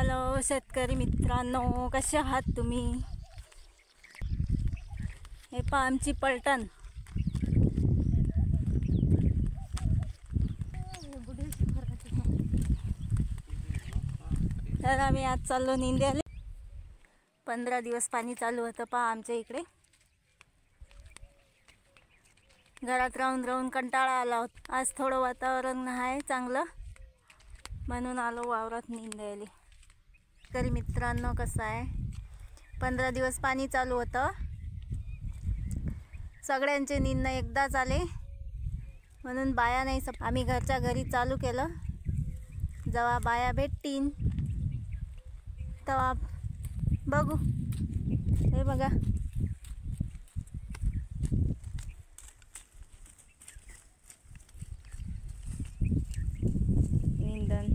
Hello शेतकरी मित्रांनो, कसे आहात तुम्ही? हे पहा आमची पलटण. तर आम्ही आज चाललो निंद्याले. 15 दिवस पाणी चालू होतं पहा आमच्या इकडे. घरात राहून राहून कंटाळा आला होता. आज थोडं वातावरण आहे चांगलं म्हणून आलो वावरात निंद्याले. शेतकरी मित्रांनो कसं आहे, 15 दिवस पाणी चालू होतं. सगळ्यांचे निंद एकदाच आले म्हणून बाया नाही. आम्ही घरच्या घरी चालू केलं. जेव्हा बाया भेटतीन तेव्हा बघू. हे बघा निंदन.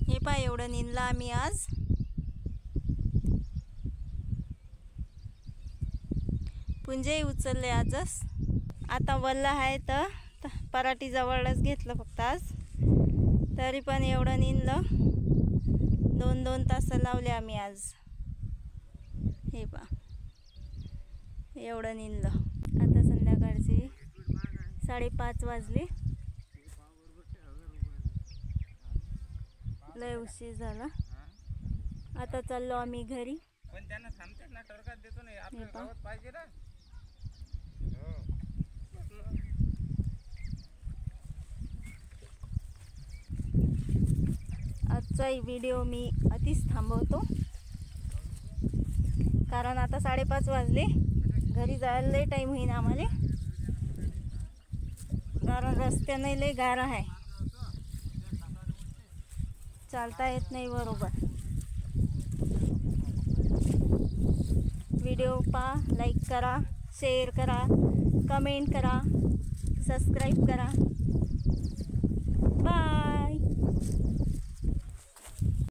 हे पहा एवढं निंदलं आम्ही आज. पुंजही उचलले आजच. आता वल्ल आहे तर पराठी जवळच घेतलं फक्त आज. तरी पण एवढं निंदलं. 2-2 तास लावले आम्ही आज. हे पहा एवढं निंदलं. आता संध्याकाळचे 5:30 वाजले. लय उशीर झाला. आता चाललो आम्ही घरी. पण त्यांना थांबतात ना, टरकात देतो नाही आपल्या गावात पाहिजे ना. आजचा व्हिडिओ मी आधीच थांबवतो कारण आता 5:30 वाजले. घरी जायला लय टाईम होईन आम्हाला, कारण रस्त्याने लय गार आहे. चालता येत नाही बरोबर. व्हिडिओ पहा, लाईक करा, शेअर करा, कमेंट करा, सबस्क्राईब करा. बाय.